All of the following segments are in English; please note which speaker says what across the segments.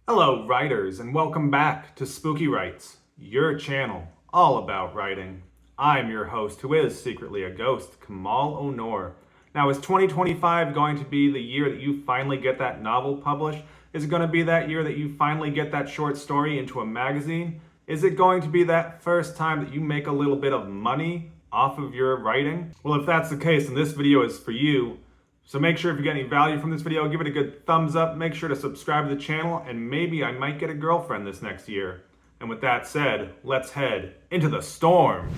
Speaker 1: Hello, writers, and welcome back to Spooky Writes, your channel all about writing. I'm your host, who is secretly a ghost, Kamal Onor. Now, is 2025 going to be the year that you finally get that novel published? Is it going to be that year that you finally get that short story into a magazine? Is it going to be that first time that you make a little bit of money off of your writing? Well, if that's the case, then this video is for you. So make sure if you get any value from this video, give it a good thumbs up, make sure to subscribe to the channel, and maybe I might get a girlfriend this next year. And with that said, let's head into the storm.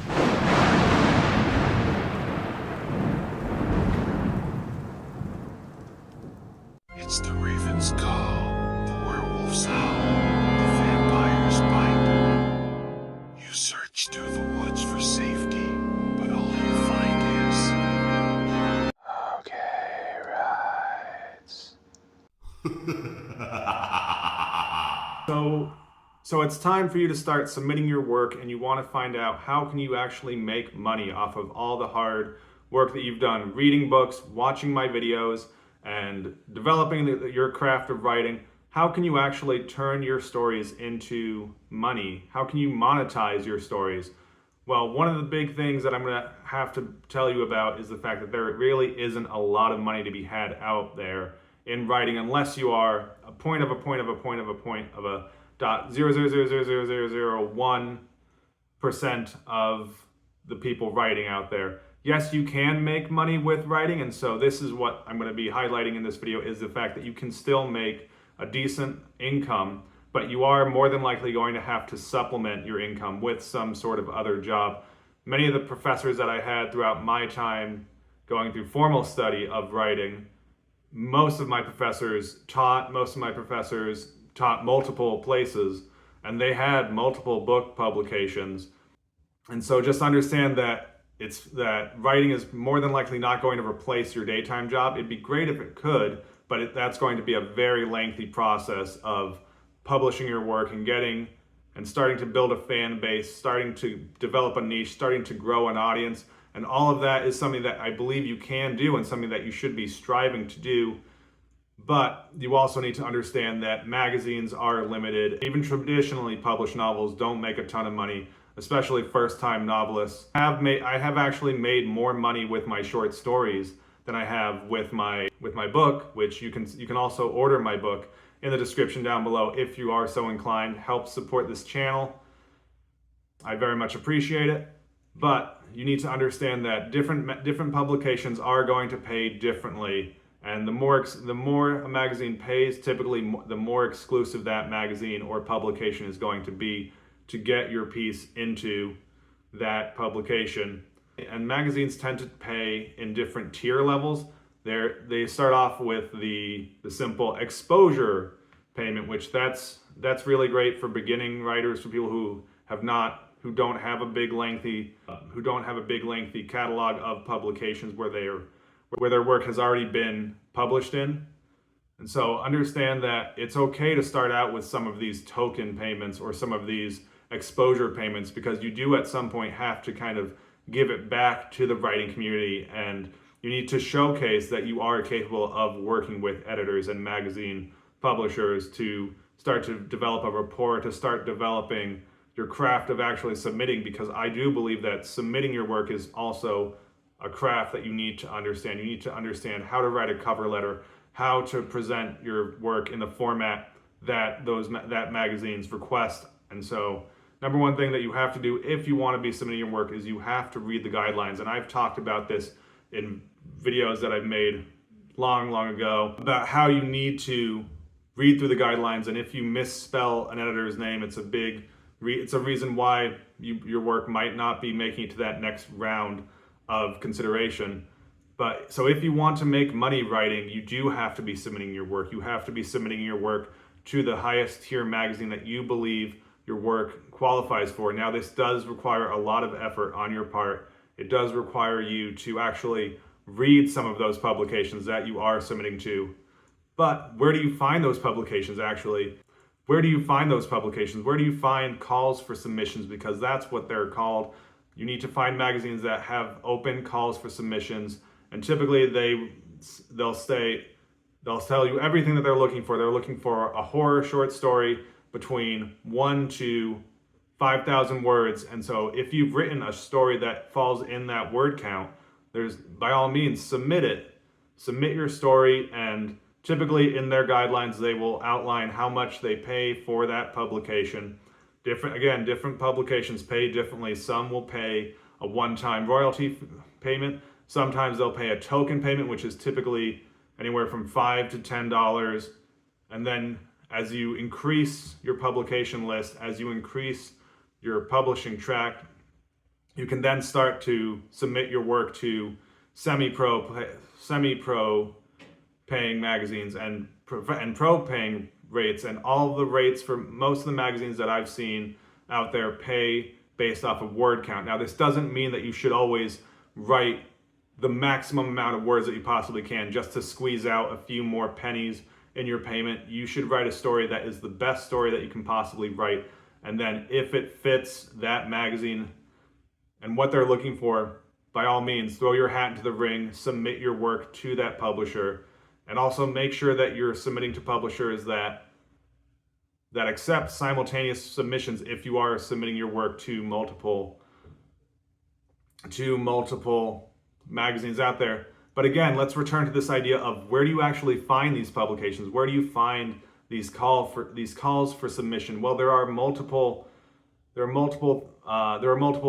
Speaker 2: It's the raven's call, the werewolf's howl, the vampire's bite. You search through the woods for safety, but all you find is... Okay, rights.
Speaker 1: So it's time for you to start submitting your work, and you want to find out how can you actually make money off of all the hard work that you've done reading books, watching my videos, and developing your craft of writing. How can you actually turn your stories into money? How can you monetize your stories? Well, one of the big things that I'm going to have to tell you about is the fact that there really isn't a lot of money to be had out there in writing unless you are a point of a point of a point of a point of a dot 0.0000001% of the people writing out there. Yes, you can make money with writing, and so this is what I'm going to be highlighting in this video, is the fact that you can still make a decent income, but you are more than likely going to have to supplement your income with some sort of other job. Many of the professors that I had throughout my time going through formal study of writing, most of my professors taught multiple places, and they had multiple book publications. And so just understand that writing is more than likely not going to replace your daytime job. It'd be great if it could, but that's going to be a very lengthy process of publishing your work and starting to build a fan base, starting to develop a niche, starting to grow an audience. And all of that is something that I believe you can do and something that you should be striving to do. But you also need to understand that magazines are limited. Even traditionally published novels don't make a ton of money, especially first-time novelists. I have actually made more money with my short stories than I have with my book, which you can also order my book in the description down below if you are so inclined. Help support this channel. I very much appreciate it. But you need to understand that different publications are going to pay differently. And the more a magazine pays, typically the more exclusive that magazine or publication is going to be to get your piece into that publication. And magazines tend to pay in different tier levels. They start off with the simple exposure payment, which that's really great for beginning writers, for people who don't have a big lengthy catalog of publications where their work has already been published in. And so understand that it's okay to start out with some of these token payments or some of these exposure payments, because you do at some point have to kind of give it back to the writing community, and you need to showcase that you are capable of working with editors and magazine publishers to start to develop a rapport, to start developing your craft of actually submitting, because I do believe that submitting your work is also a craft that you need to understand. You need to understand how to write a cover letter, how to present your work in the format that that magazines request. And so number one thing that you have to do if you want to be submitting your work is you have to read the guidelines. And I've talked about this in videos that I've made long ago about how you need to read through the guidelines. And if you misspell an editor's name, it's a reason why your work might not be making it to that next round of consideration. But so if you want to make money writing, you do have to be submitting your work. You have to be submitting your work to the highest tier magazine that you believe your work qualifies for. Now, this does require a lot of effort on your part. It does require you to actually read some of those publications that you are submitting to. But where do you find those publications actually? Where do you find those publications? Where do you find calls for submissions? Because that's what they're called. You need to find magazines that have open calls for submissions, and typically they'll state They'll tell you everything that they're looking for. They're looking for a horror short story between 1 to 5,000 words. And so if you've written a story that falls in that word count, there's, by all means, submit it. Submit your story, and typically in their guidelines, they will outline how much they pay for that publication. Different publications pay differently. Some will pay a one-time royalty payment. Sometimes they'll pay a token payment, which is typically anywhere from $5 to $10. And then as you increase your publication list, as you increase your publishing track, you can then start to submit your work to semi-pro paying magazines and pro paying rates. And all the rates for most of the magazines that I've seen out there pay based off of word count. Now, this doesn't mean that you should always write the maximum amount of words that you possibly can just to squeeze out a few more pennies in your payment. You should write a story that is the best story that you can possibly write. And then if it fits that magazine and what they're looking for, by all means, throw your hat into the ring, submit your work to that publisher, and also make sure that you're submitting to publishers that accept simultaneous submissions if you are submitting your work to multiple magazines out there. But again, let's return to this idea of where do you actually find these publications? Where do you find these calls for submission? Well, there are multiple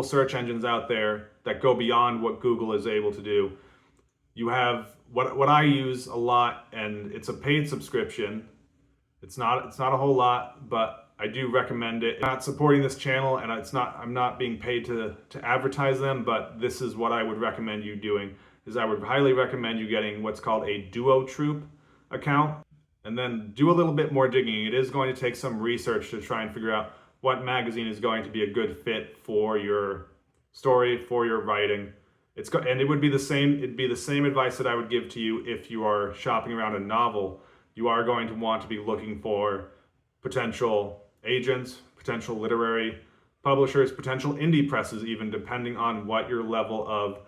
Speaker 1: search engines out there that go beyond what Google is able to do. You have what I use a lot, and it's a paid subscription. It's not a whole lot, but I do recommend it. I'm not supporting this channel, and I'm not being paid to advertise them, but this is what I would recommend you doing. I would highly recommend you getting what's called a Duotroop account, and then do a little bit more digging. It is going to take some research to try and figure out what magazine is going to be a good fit for your story, for your writing. And it would be the same. It'd be the same advice that I would give to you if you are shopping around a novel. You are going to want to be looking for potential agents, potential literary publishers, potential indie presses, even depending on what your level of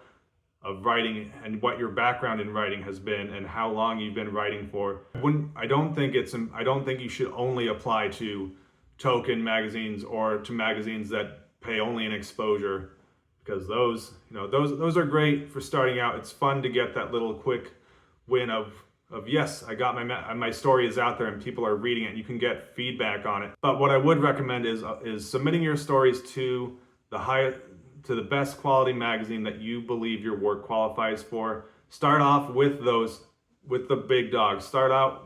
Speaker 1: writing and what your background in writing has been and how long you've been writing for. I don't think you should only apply to token magazines or to magazines that pay only an exposure, because those are great for starting out. It's fun to get that little quick win of yes, I got my story is out there and people are reading it and you can get feedback on it. But what I would recommend is submitting your stories to the best quality magazine that you believe your work qualifies for. Start off with the big dogs. Start out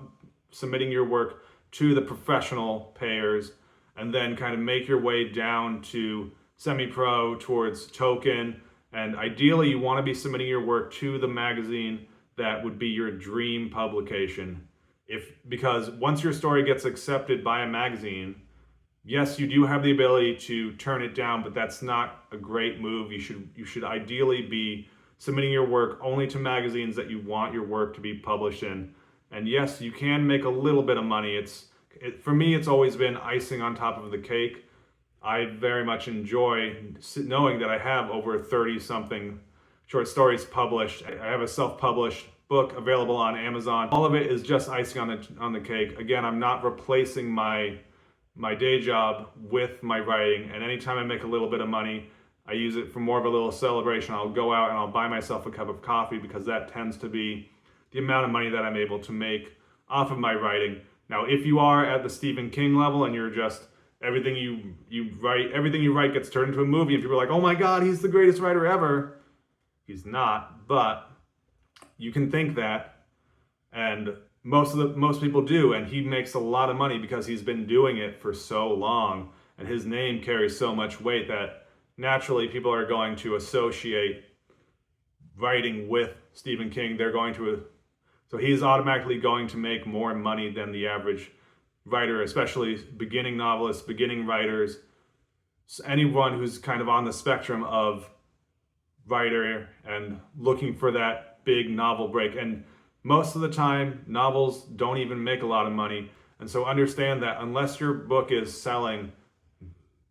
Speaker 1: submitting your work to the professional payers, and then kind of make your way down to semi-pro, towards token. And ideally you want to be submitting your work to the magazine that would be your dream publication. Because once your story gets accepted by a magazine, yes, you do have the ability to turn it down, but that's not a great move. You should ideally be submitting your work only to magazines that you want your work to be published in. And yes, you can make a little bit of money. For me, it's always been icing on top of the cake. I very much enjoy knowing that I have over 30-something short stories published. I have a self-published book available on Amazon. All of it is just icing on the cake. Again, I'm not replacing my day job with my writing, and anytime I make a little bit of money, I use it for more of a little celebration. I'll go out and I'll buy myself a cup of coffee, because that tends to be the amount of money that I'm able to make off of my writing. Now, if you are at the Stephen King level and you're just everything you write gets turned into a movie, and people are like, "Oh my God, he's the greatest writer ever," he's not, but you can think that, and most people do, and he makes a lot of money because he's been doing it for so long, and his name carries so much weight that naturally people are going to associate writing with Stephen King. So he's automatically going to make more money than the average writer, especially beginning novelists, beginning writers, anyone who's kind of on the spectrum of writer and looking for that big novel break. And most of the time, novels don't even make a lot of money. And so understand that unless your book is selling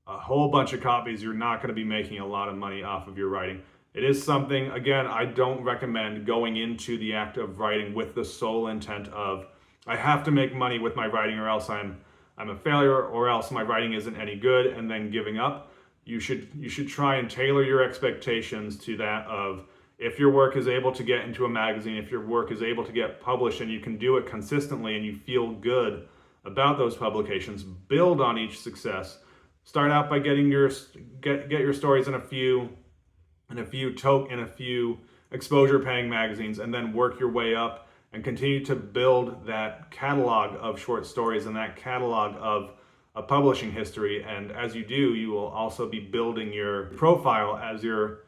Speaker 1: a whole bunch of copies, you're not going to be making a lot of money off of your writing. It is something, again, I don't recommend going into the act of writing with the sole intent of, I have to make money with my writing or else I'm a failure or else my writing isn't any good, and then giving up. You should try and tailor your expectations to that of, if your work is able to get into a magazine, if your work is able to get published and you can do it consistently and you feel good about those publications, build on each success. Start out by getting get your stories in a few exposure paying magazines, and then work your way up and continue to build that catalog of short stories and that catalog of a publishing history. And as you do, you will also be building your profile as you're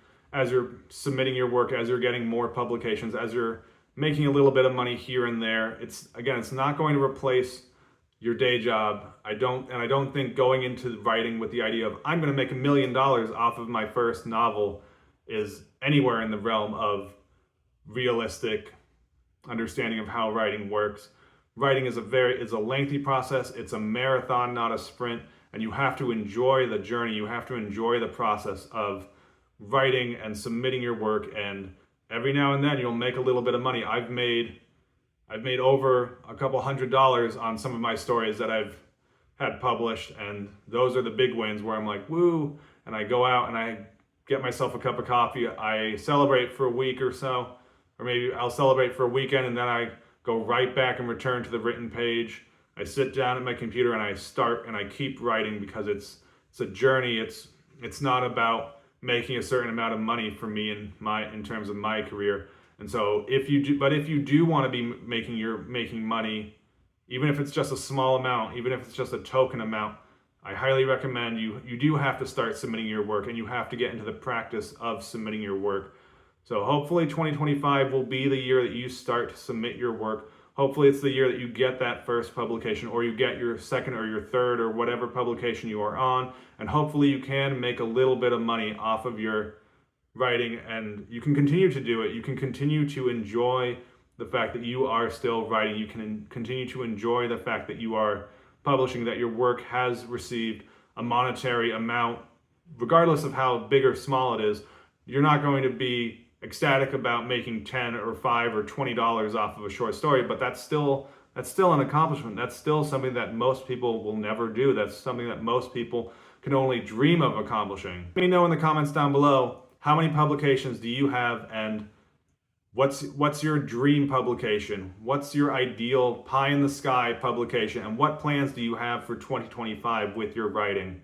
Speaker 1: submitting your work, as you're getting more publications, as you're making a little bit of money here and there. It's not going to replace your day job. I don't think going into writing with the idea of, I'm going to make $1 million off of my first novel, is anywhere in the realm of realistic understanding of how writing works. Writing is a lengthy process. It's a marathon, not a sprint, and you have to enjoy the journey. You have to enjoy the process of writing and submitting your work, and every now and then you'll make a little bit of money. I've made over a couple $100 on some of my stories that I've had published, and those are the big wins where I'm like, woo, and I go out and I get myself a cup of coffee. I celebrate for a week or so, or maybe I'll celebrate for a weekend, and then I go right back and return to the written page. I sit down at my computer and I start and I keep writing, because it's a journey. It's not about making a certain amount of money for me in terms of my career. And so if you do want to be making money, even if it's just a small amount, even if it's just a token amount, I highly recommend you do have to start submitting your work, and you have to get into the practice of submitting your work. So hopefully 2025 will be the year that you start to submit your work. Hopefully it's the year that you get that first publication, or you get your second or your third or whatever publication you are on. And hopefully you can make a little bit of money off of your writing, and you can continue to do it. You can continue to enjoy the fact that you are still writing. You can continue to enjoy the fact that you are publishing, that your work has received a monetary amount, regardless of how big or small it is. You're not going to be ecstatic about making $10 or $5 or $20 off of a short story, but that's still an accomplishment. That's still something that most people will never do. That's something that most people can only dream of accomplishing. Let me know in the comments down below, how many publications do you have, and what's your dream publication? What's your ideal pie in the sky publication, and what plans do you have for 2025 with your writing?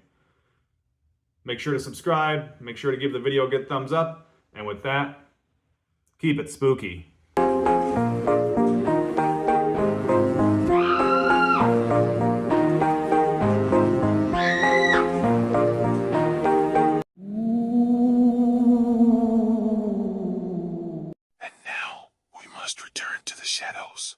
Speaker 1: Make sure to subscribe, make sure to give the video a good thumbs up, and with that, keep it spooky.
Speaker 2: And now we must return to the shadows.